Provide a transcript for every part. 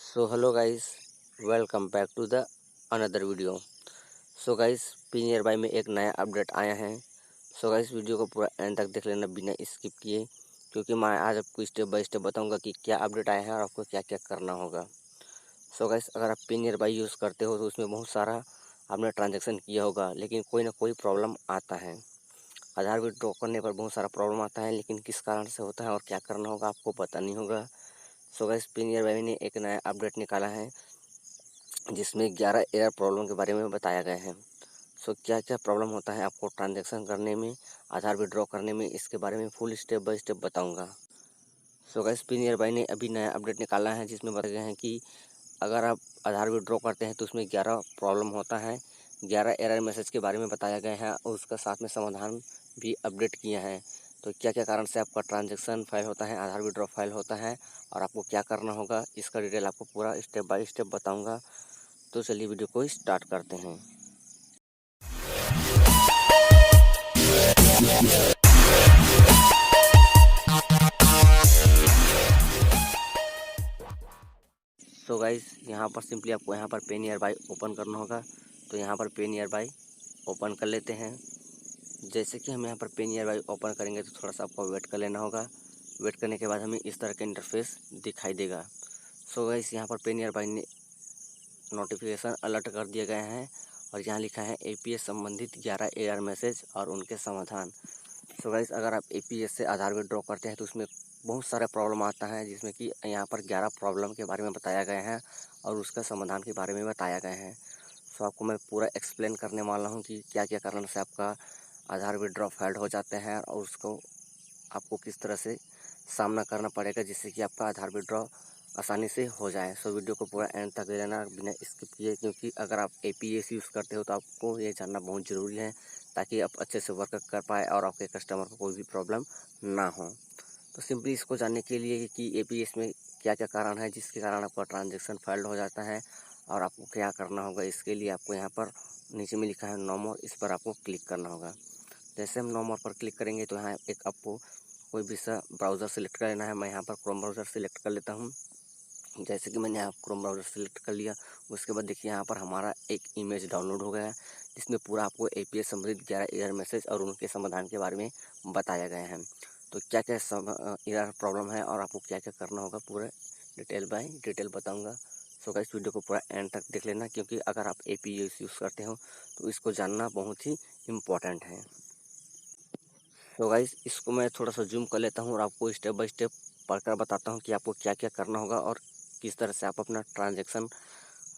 So hello guys, welcome back to the another video. So guys, P nearby में एक नया update आया है। सो गाइस, वीडियो को पूरा एंड तक देख लेना बिना स्किप किए, क्योंकि मैं आज आपको स्टेप बाय स्टेप बताऊंगा कि क्या अपडेट आया है और आपको क्या क्या करना होगा। सो गाइस, अगर आप पी नियर बाय यूज़ करते हो तो उसमें बहुत सारा आपने ट्रांजेक्शन किया होगा, लेकिन कोई ना कोई प्रॉब्लम आता है। आधार विड्रॉ करने पर बहुत सारा प्रॉब्लम आता है, लेकिन किस कारण से होता है और क्या करना होगा आपको पता नहीं होगा। सो गाइस, पी नियर बाय ने एक नया अपडेट निकाला है जिसमें 11 एरर प्रॉब्लम के बारे में बताया गया है। सो क्या क्या प्रॉब्लम होता है आपको ट्रांजैक्शन करने में, आधार विड्रॉ करने में, इसके बारे में फुल स्टेप बाय स्टेप बताऊंगा। सो गाइस, पी नियर बाय ने अभी नया अपडेट निकाला है जिसमें बताया गया है कि अगर आप आधार विड्रॉ करते हैं तो उसमें 11 प्रॉब्लम होता है। 11 एरर मैसेज के बारे में बताया गया है और उसका साथ में समाधान भी अपडेट किया है। तो क्या क्या कारण से आपका ट्रांजैक्शन फाइल होता है, आधार विड्रॉ फाइल होता है और आपको क्या करना होगा, इसका डिटेल आपको पूरा स्टेप बाय स्टेप बताऊँगा। तो चलिए वीडियो को स्टार्ट करते हैं। सो गाइस, यहाँ पर सिंपली आपको यहाँ पर पे नियर बाय ओपन करना होगा। तो यहाँ पर पे नियर बाय ओपन कर लेते हैं। जैसे कि हम यहाँ पर पे नियर बाय ओपन करेंगे तो थोड़ा सा आपको वेट कर लेना होगा। वेट करने के बाद हमें इस तरह का इंटरफेस दिखाई देगा। सो गाइस, यहाँ पर पे नियर बाय ने नोटिफिकेशन अलर्ट कर दिया गया है और यहाँ लिखा है एपीएस संबंधित 11 एरर मैसेज और उनके समाधान। सो गाइस, अगर आप एपीएस से आधार विड्रॉ करते हैं तो उसमें बहुत सारा प्रॉब्लम आता है, जिसमें कि यहाँ पर 11 प्रॉब्लम के बारे में बताया गया है और उसका समाधान के बारे में बताया गया है। सो आपको मैं पूरा एक्सप्लेन करने वाला हूँ कि क्या क्या कारण से आपका आधार विड्रॉ फेल्ड हो जाते हैं और उसको आपको किस तरह से सामना करना पड़ेगा जिससे कि आपका आधार विड्रॉ आसानी से हो जाए। सो वीडियो को पूरा एंड तक लेना बिना स्किप किए, क्योंकि अगर आप एपीएस यूज़ करते हो तो आपको ये जानना बहुत ज़रूरी है ताकि आप अच्छे से वर्क कर पाए और आपके कस्टमर को कोई भी प्रॉब्लम ना हो। तो सिंपली इसको जानने के लिए कि एपीएस में क्या क्या कारण है जिसके कारण आपका ट्रांजेक्शन फेल्ड हो जाता है और आपको क्या करना होगा, इसके लिए आपको यहाँ पर नीचे में लिखा है नो मोर, इस पर आपको क्लिक करना होगा। जैसे हम नो मोर पर क्लिक करेंगे तो यहाँ एक आपको कोई भी सा ब्राउज़र सेलेक्ट कर लेना है। मैं यहाँ पर क्रोम ब्राउज़र सेलेक्ट कर लेता हूँ। जैसे कि मैंने यहाँ क्रोम ब्राउज़र सेलेक्ट कर लिया, उसके बाद देखिए यहाँ पर हमारा एक इमेज डाउनलोड हो गया है जिसमें पूरा आपको एपीएस संबंधित 11 एरर मैसेज और उनके समाधान के बारे में बताया गया है। तो क्या क्या एरर प्रॉब्लम है और आपको क्या क्या करना होगा पूरा डिटेल बाय डिटेल बताऊँगा। सो गाइस, वीडियो को पूरा एंड तक देख लेना, क्योंकि अगर आप एपीएस यूज़ करते हो तो इसको जानना बहुत ही इम्पोर्टेंट है। तो गाइस, इसको मैं थोड़ा सा जूम कर लेता हूँ और आपको स्टेप बाय स्टेप पढ़कर बताता हूँ कि आपको क्या क्या करना होगा और किस तरह से आप अपना ट्रांजैक्शन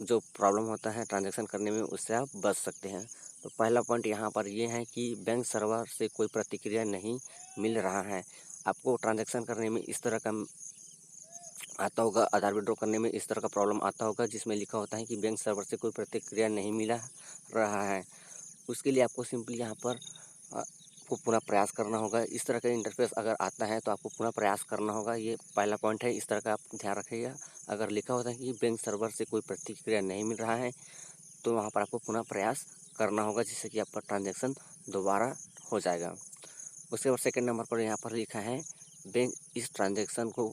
जो प्रॉब्लम होता है ट्रांजैक्शन करने में, उससे आप बच सकते हैं। तो पहला पॉइंट यहाँ पर ये है कि बैंक सर्वर से कोई प्रतिक्रिया नहीं मिल रहा है। आपको ट्रांजैक्शन करने में इस तरह का आता होगा, आधार विड्रॉ करने में इस तरह का प्रॉब्लम आता होगा जिसमें लिखा होता है कि बैंक सर्वर से कोई प्रतिक्रिया नहीं मिला रहा है। उसके लिए आपको सिंपली यहाँ पर आपको पुनः प्रयास करना होगा। इस तरह का इंटरफेस अगर आता है तो आपको पुनः प्रयास करना होगा। ये पहला पॉइंट है, इस तरह का आप ध्यान रखिएगा। अगर लिखा होता है कि बैंक सर्वर से कोई प्रतिक्रिया नहीं मिल रहा है तो वहाँ पर आपको पुनः प्रयास करना होगा, जिससे कि आपका ट्रांजैक्शन दोबारा हो जाएगा। उसके बाद सेकंड नंबर पर यहाँ पर लिखा है बैंक इस ट्रांजैक्शन को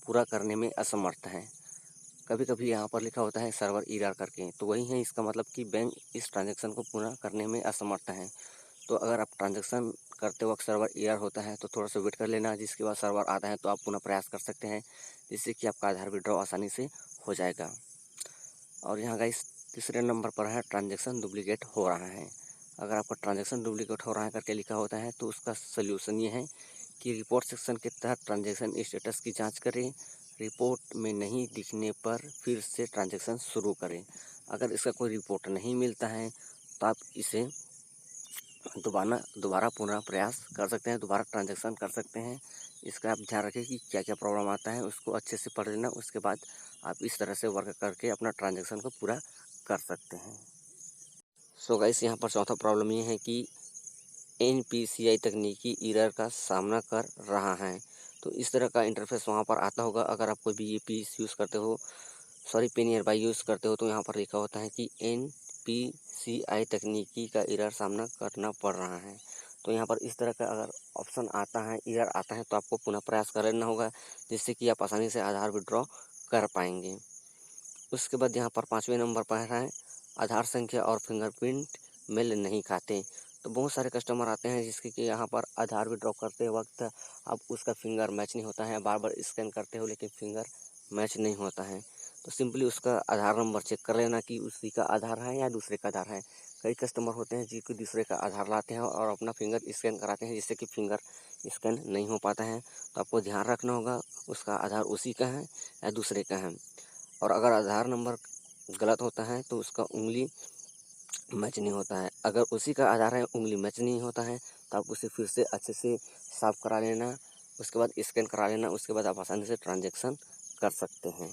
पूरा करने में असमर्थ है। कभी कभी यहाँ पर लिखा होता है सर्वर एरर करके, तो वही है इसका मतलब कि बैंक इस ट्रांजैक्शन को पूरा करने में असमर्थ है। तो अगर आप ट्रांजैक्शन करते वक्त सर्वर एरर होता है तो थोड़ा सा वेट कर लेना, जिसके बाद सर्वर आता है तो आप पुनः प्रयास कर सकते हैं, जिससे कि आपका आधार विड्रॉ आसानी से हो जाएगा। और यहाँ गाइस, तीसरे नंबर पर है ट्रांजैक्शन डुप्लीकेट हो रहा है। अगर आपका ट्रांजैक्शन डुप्लीकेट हो रहा है करके लिखा होता है तो उसका सल्यूशन ये है कि रिपोर्ट सेक्शन के तहत ट्रांजैक्शन स्टेटस की जांच करें। रिपोर्ट में नहीं दिखने पर फिर से ट्रांजैक्शन शुरू करें। अगर इसका कोई रिपोर्ट नहीं मिलता है तो आप इसे दोबारा पुनः प्रयास कर सकते हैं, दोबारा ट्रांजैक्शन कर सकते हैं। इसका आप ध्यान रखें कि क्या क्या प्रॉब्लम आता है, उसको अच्छे से पढ़ लेना। उसके बाद आप इस तरह से वर्क करके अपना ट्रांजैक्शन को पूरा कर सकते हैं। सो गाइस, यहाँ पर चौथा प्रॉब्लम ये है कि एनपीसीआई तकनीकी एरर का सामना कर रहा है। तो इस तरह का इंटरफेस वहाँ पर आता होगा अगर आप कोई भी ये पीस यूज़ करते हो, सॉरी पे नियर बाय यूज़ करते हो, तो यहाँ पर लिखा होता है कि एनपीसीआई तकनीकी का एरर सामना करना पड़ रहा है। तो यहाँ पर इस तरह का अगर ऑप्शन आता है, एरर आता है, तो आपको पुनः प्रयास कर लेना होगा, जिससे कि आप आसानी से आधार विड्रॉ कर पाएंगे। उसके बाद यहाँ पर 5वें नंबर पर है आधार संख्या और फिंगरप्रिंट मेल नहीं खाते। तो बहुत सारे कस्टमर आते हैं जिसके कि यहाँ पर आधार विड्रॉ करते वक्त अब उसका फिंगर मैच नहीं होता है, बार बार स्कैन करते हो लेकिन फिंगर मैच नहीं होता है। तो सिंपली उसका आधार नंबर चेक कर लेना कि उसी का आधार है या दूसरे का आधार है। कई कस्टमर होते हैं जिसको दूसरे का आधार लाते हैं और अपना फिंगर स्कैन कराते हैं जिससे कि फिंगर स्कैन नहीं हो पाता है। तो आपको ध्यान रखना होगा उसका आधार उसी का है या दूसरे का है। और अगर आधार नंबर गलत होता है तो उसका उंगली मैच नहीं होता है। अगर उसी का आधार है उंगली मैच नहीं होता है तो आप उसे फिर से अच्छे से साफ़ करा लेना, उसके बाद स्कैन करा लेना, उसके बाद आप आसानी से ट्रांजैक्शन कर सकते हैं।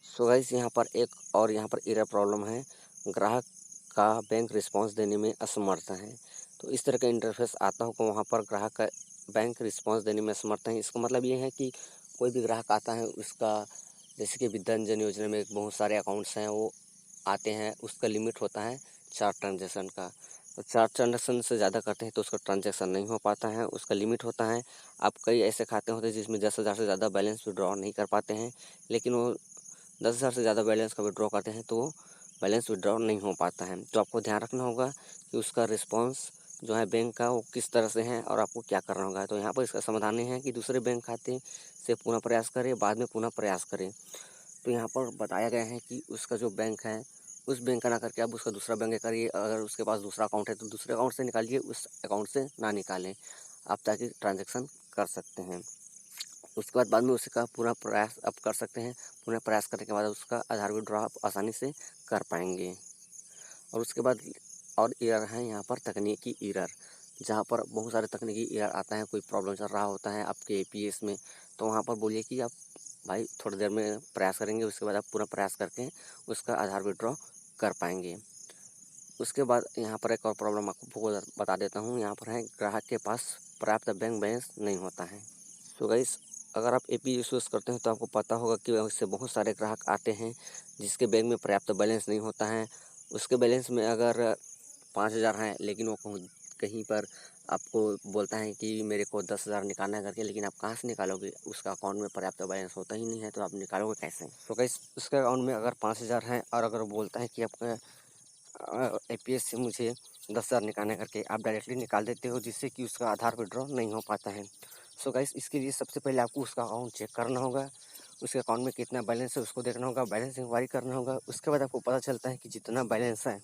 सो गाइस यहाँ पर एक और यहाँ पर एरर प्रॉब्लम है, ग्राहक का बैंक रिस्पांस देने में असमर्थ है। तो इस तरह का इंटरफेस आता होगा वहाँ पर ग्राहक का बैंक रिस्पांस देने में असमर्थ है। इसका मतलब ये है कि कोई भी ग्राहक आता है उसका, जैसे कि विद्याधन जन योजना में बहुत सारे अकाउंट्स हैं वो आते हैं, उसका लिमिट होता है 4 ट्रांजेक्शन का। तो 4 ट्रांजेक्शन से ज़्यादा करते हैं तो उसका ट्रांजेक्शन नहीं हो पाता है, उसका लिमिट होता है। आप कई ऐसे खाते होते हैं जिसमें 10,000 से ज़्यादा बैलेंस विड्रॉ नहीं कर पाते हैं, लेकिन वो 10,000 से ज़्यादा बैलेंस का विड्रॉ करते हैं तो वो बैलेंस विड्रॉ नहीं हो पाता है। तो आपको ध्यान रखना होगा कि उसका रिस्पॉन्स जो है बैंक का वो किस तरह से है और आपको क्या करना होगा। तो यहाँ पर इसका समाधान ये है कि दूसरे बैंक खाते से पुनः प्रयास करें, बाद में पुनः प्रयास करें। तो यहाँ पर बताया गया है कि उसका जो बैंक है उस बैंक का ना करके आप उसका दूसरा बैंक करिए। अगर उसके पास दूसरा अकाउंट है तो दूसरे अकाउंट से निकालिए, उस अकाउंट से ना निकालें आप, ताकि ट्रांजैक्शन कर सकते हैं। उसके बाद में उसका पूरा प्रयास आप कर सकते हैं। पूरा प्रयास करने के बाद उसका आधार विड्रॉ आप आसानी से कर पाएंगे। और उसके बाद और एरर है यहाँ पर तकनीकी एरर, जहाँ पर बहुत सारे तकनीकी एरर आता है। कोई प्रॉब्लम चल रहा होता है आपके एपीएस में, तो वहाँ पर बोलिए कि आप भाई थोड़ी देर में प्रयास करेंगे, उसके बाद आप पूरा प्रयास करके उसका आधार विड्रॉ कर पाएंगे। उसके बाद यहाँ पर एक और प्रॉब्लम आपको बता देता हूँ। यहाँ पर है ग्राहक के पास पर्याप्त बैंक बैलेंस नहीं होता है। तो गाइस अगर आप एपीएस यूज़ करते हैं तो आपको पता होगा कि उससे बहुत सारे ग्राहक आते हैं जिसके बैंक में पर्याप्त बैलेंस नहीं होता है। उसके बैलेंस में अगर 5,000 हैं लेकिन वो कहीं पर आपको बोलता है कि मेरे को 10,000 निकालना है करके, लेकिन आप कहाँ से निकालोगे, उसका अकाउंट में पर्याप्त बैलेंस होता ही नहीं है, तो आप निकालोगे कैसे। तो गाइस उसके अकाउंट में अगर 5,000 हैं और अगर बोलता है कि आपका एपीएस से मुझे 10,000 निकालना है करके, आप डायरेक्टली निकाल देते हो जिससे कि उसका आधार विड्रॉ नहीं हो पाता है। सो गाइस इसके लिए सबसे पहले आपको उसका अकाउंट चेक करना होगा, उसके अकाउंट में कितना बैलेंस है उसको देखना होगा, बैलेंस इंक्वायरी करना होगा। उसके बाद आपको पता चलता है कि जितना बैलेंस है,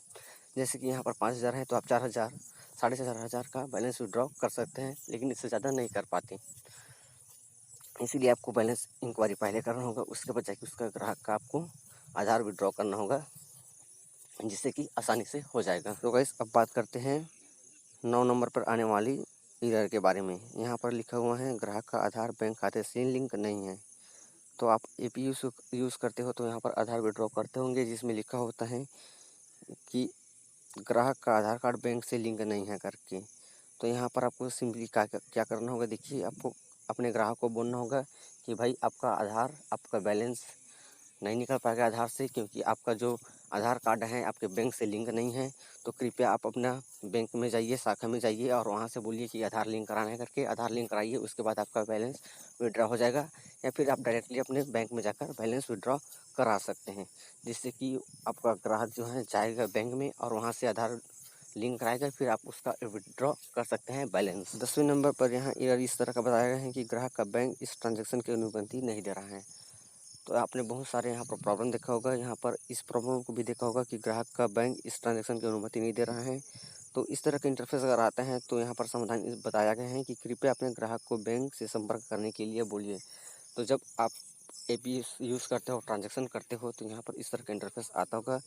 जैसे कि यहाँ पर 5,000 है तो आप 4,000 4,500 का बैलेंस विड्रॉ कर सकते हैं, लेकिन इससे ज़्यादा नहीं कर पाते। इसीलिए आपको बैलेंस इंक्वायरी पहले करना होगा, उसके बाद जाके उसका ग्राहक का आपको आधार विड्रॉ करना होगा, जिससे कि आसानी से हो जाएगा। तो गाइस अब बात करते हैं 9 नंबर पर आने वाली एरर के बारे में। यहाँ पर लिखा हुआ है ग्राहक का आधार बैंक खाते से लिंक नहीं है। तो आप एपीयू यूज़ करते हो तो यहाँ पर आधार विड्रॉ करते होंगे, जिसमें लिखा होता है कि ग्राहक का आधार कार्ड बैंक से लिंक नहीं है करके। तो यहाँ पर आपको सिंपली क्या करना होगा, देखिए आपको अपने ग्राहक को बोलना होगा कि भाई आपका आधार, आपका बैलेंस नहीं निकल पाएगा आधार से, क्योंकि आपका जो आधार कार्ड है आपके बैंक से लिंक नहीं है। तो कृपया आप अपना बैंक में जाइए, शाखा में जाइए और वहाँ से बोलिए कि आधार लिंक कराना है करके, आधार लिंक कराइए, उसके बाद आपका बैलेंस विड्रॉ हो जाएगा। या फिर आप डायरेक्टली अपने बैंक में जाकर बैलेंस विड्रॉ करा सकते हैं, जिससे कि आपका ग्राहक जो है जाएगा बैंक में और वहाँ से आधार लिंक कराएगा, फिर आप उसका विड्रॉ कर सकते हैं बैलेंस। 10वें नंबर पर यहाँ एरर इस तरह का बताया गया है कि ग्राहक का बैंक इस ट्रांजैक्शन की अनुमति नहीं दे रहा है। तो आपने बहुत सारे यहाँ पर प्रॉब्लम देखा होगा, यहाँ पर इस प्रॉब्लम को भी देखा होगा कि ग्राहक का बैंक इस ट्रांजैक्शन की अनुमति नहीं दे रहा है। तो इस तरह का इंटरफेस अगर आता है तो यहाँ पर समाधान बताया गया है कि कृपया अपने ग्राहक को बैंक से संपर्क करने के लिए बोलिए। तो जब आप एपीएस यूज़ करते हो, ट्रांजैक्शन करते हो, तो यहाँ पर इस तरह का इंटरफेस आता होगा,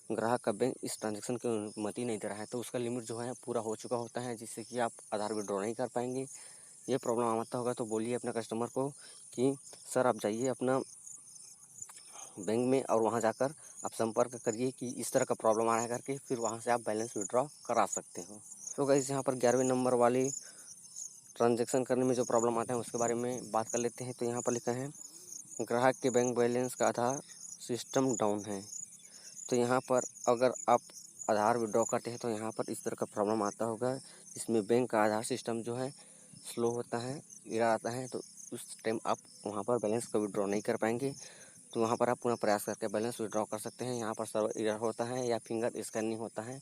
ग्राहक का बैंक इस ट्रांजैक्शन की अनुमति नहीं दे रहा है। तो उसका लिमिट जो है पूरा हो चुका होता है, जिससे कि आप आधार विड्रॉ नहीं कर पाएंगे। ये प्रॉब्लम आता होगा तो बोलिए अपने कस्टमर को कि सर आप जाइए अपना बैंक में और वहाँ जाकर आप संपर्क करिए कि इस तरह का प्रॉब्लम आ रहा है करके, फिर वहाँ से आप बैलेंस विड्रॉ करा सकते हो। तो गाइस यहाँ पर 11वें नंबर वाली ट्रांजैक्शन करने में जो प्रॉब्लम आता है उसके बारे में बात कर लेते हैं। तो यहाँ पर लिखा है ग्राहक के बैंक बैलेंस का आधार सिस्टम डाउन है। तो यहाँ पर अगर आप आधार विड्रॉ करते हैं तो यहाँ पर इस तरह का प्रॉब्लम आता होगा, इसमें बैंक का आधार सिस्टम जो है स्लो होता है, एरर आता है। तो उस टाइम आप वहाँ पर बैलेंस का विड्रॉ नहीं कर पाएंगे। तो वहाँ पर आप पुनः प्रयास करके बैलेंस विड्रॉ कर सकते हैं। यहाँ पर सर्वर एरर होता है या फिंगर स्कैन नहीं होता है,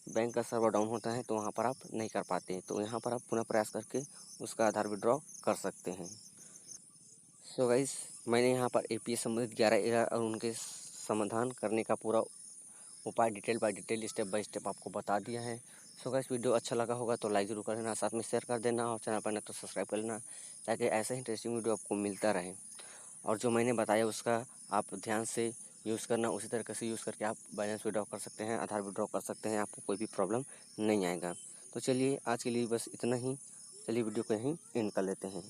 बैंक का सर्वर डाउन होता है, तो वहाँ पर आप नहीं कर पाते। तो यहाँ पर आप पुनः प्रयास करके उसका आधार विड्रॉ कर सकते हैं। सो गाइस, मैंने यहाँ पर एपीएस संबंधित 11 एरर और उनके समाधान करने का पूरा उपाय detail by detail, step by step आपको बता दिया है। सो गाइस, वीडियो अच्छा लगा होगा तो लाइक ज़रूर कर देना, साथ में शेयर कर देना और चैनल पर नहीं तो सब्सक्राइब कर लेना, ताकि ऐसे ही इंटरेस्टिंग वीडियो आपको मिलता रहे। और जो मैंने बताया उसका आप ध्यान से यूज़ करना, उसी तरीके से यूज़ करके आप बैलेंस विड्रॉ कर सकते हैं, आधार विड्रॉ कर सकते हैं, आपको कोई भी प्रॉब्लम नहीं आएगा। तो चलिए आज के लिए बस इतना ही। चलिए वीडियो को यहीं एंड कर लेते हैं।